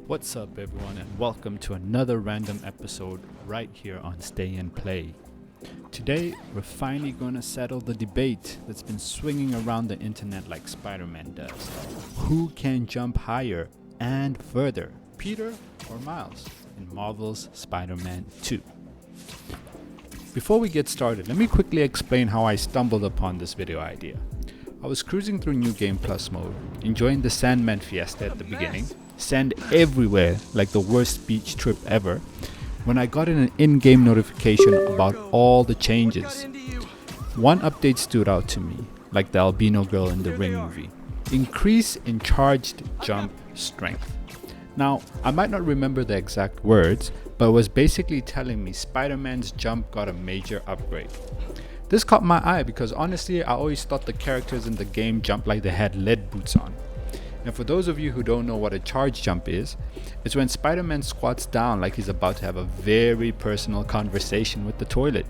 What's up everyone, and welcome to another random episode right here on Stay and Play. Today we're finally gonna settle the debate that's been swinging around the internet like Spider-Man does. Who can jump higher and further, Peter or Miles, in Marvel's Spider-Man 2? Before we get started, let me quickly explain how I stumbled upon this video idea. I was cruising through New Game Plus mode, enjoying the Sandman Fiesta at the beginning, sand everywhere like the worst beach trip ever, when I got an in-game notification about all the changes. One update stood out to me, like the albino girl in the Ring movie. Increase in charged jump strength. Now, I might not remember the exact words, but it was basically telling me Spider-Man's jump got a major upgrade. This caught my eye because honestly, I always thought the characters in the game jumped like they had lead boots on. And for those of you who don't know what a charge jump is, it's when Spider-Man squats down like he's about to have a very personal conversation with the toilet.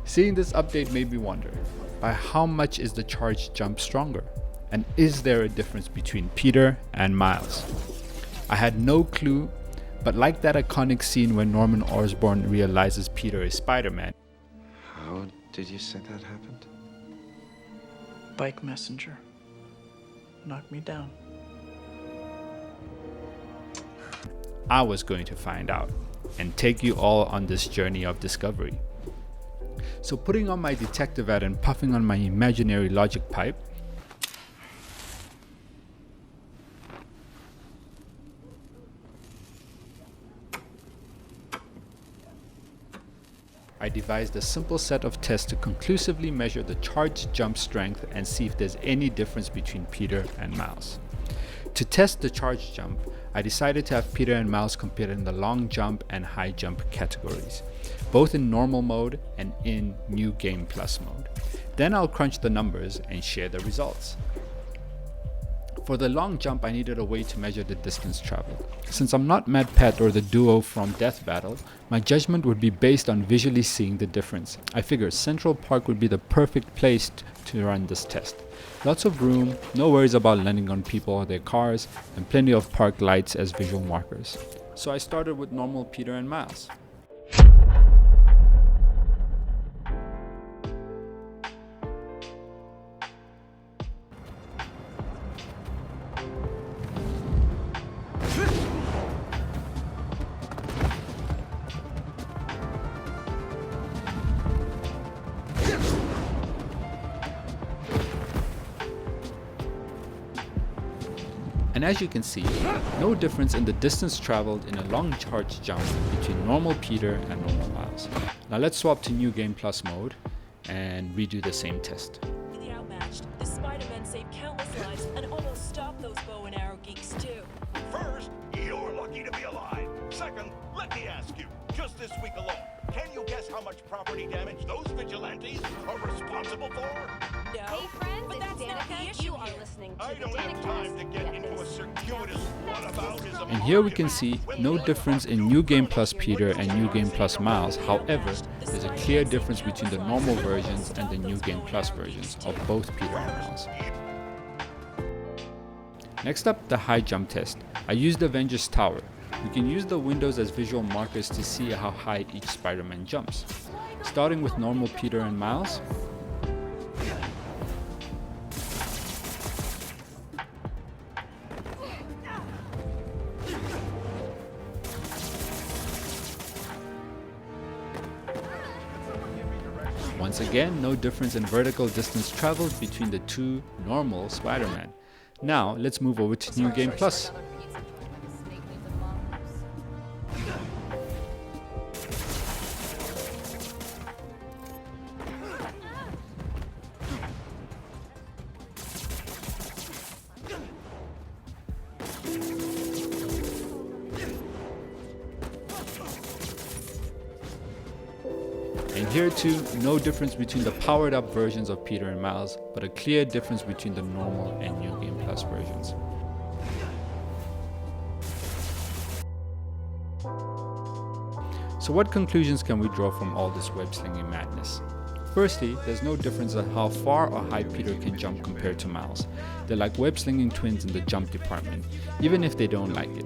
Seeing this update made me wonder, by how much is the charge jump stronger? And is there a difference between Peter and Miles? I had no clue, but like that iconic scene when Norman Osborn realizes Peter is Spider-Man. How did you say that happened? Bike messenger. Knock me down. I was going to find out and take you all on this journey of discovery. So putting on my detective hat and puffing on my imaginary logic pipe, I devised a simple set of tests to conclusively measure the charged jump strength and see if there's any difference between Peter and Miles. To test the charged jump, I decided to have Peter and Miles compete in the long jump and high jump categories, both in normal mode and in New Game Plus mode. Then I'll crunch the numbers and share the results. For the long jump, I needed a way to measure the distance traveled. Since I'm not Mad Pat or the duo from Death Battle, my judgment would be based on visually seeing the difference. I figured Central Park would be the perfect place to run this test. Lots of room, no worries about landing on people or their cars, and plenty of park lights as visual markers. So I started with normal Peter and Miles. And as you can see, no difference in the distance traveled in a long charge jump between normal Peter and normal Miles. Now let's swap to New Game Plus mode and redo the same test. The outmatched, the Spider-Man saved countless lives and almost stopped those bow and arrow geeks too. First, you're lucky to be alive. Second, let me ask you, just this week alone, can you guess how much property damage those vigilantes are responsible for? No, Hey friends, but it's that's not the Danica. issue You are here. listening to I the don't have time to get into a circuitous whataboutism. And here we can see no difference in New Game Plus Peter and New Game Plus Miles. However, there's a clear difference between the normal versions and the New Game Plus versions of both Peter and Miles. Next up, the high jump test. I used Avengers Tower. You can use the windows as visual markers to see how high each Spider-Man jumps. Starting with normal Peter and Miles. Once again, no difference in vertical distance traveled between the two normal Spider-Man. Now, let's move over to New Game Plus. And here too, no difference between the powered up versions of Peter and Miles, but a clear difference between the normal and New Game Plus versions. So what conclusions can we draw from all this web-slinging madness? Firstly, there's no difference in how far or high Peter can jump compared to Miles. They're like web-slinging twins in the jump department, even if they don't like it.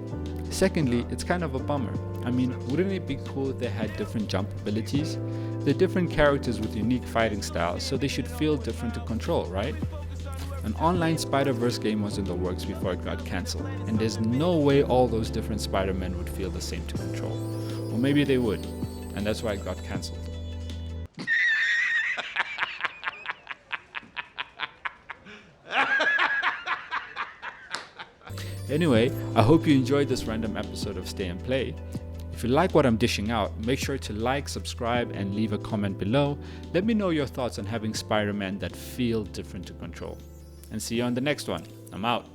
Secondly, it's kind of a bummer. I mean, wouldn't it be cool if they had different jump abilities? They're different characters with unique fighting styles, so they should feel different to control, right? An online Spider-Verse game was in the works before it got cancelled, and there's no way all those different Spider-Men would feel the same to control. Or maybe they would, and that's why it got cancelled. Anyway, I hope you enjoyed this random episode of Stay and Play. If you like what I'm dishing out, make sure to like, subscribe, and leave a comment below. Let me know your thoughts on having Spider-Man that feel different to control. And see you on the next one. I'm out.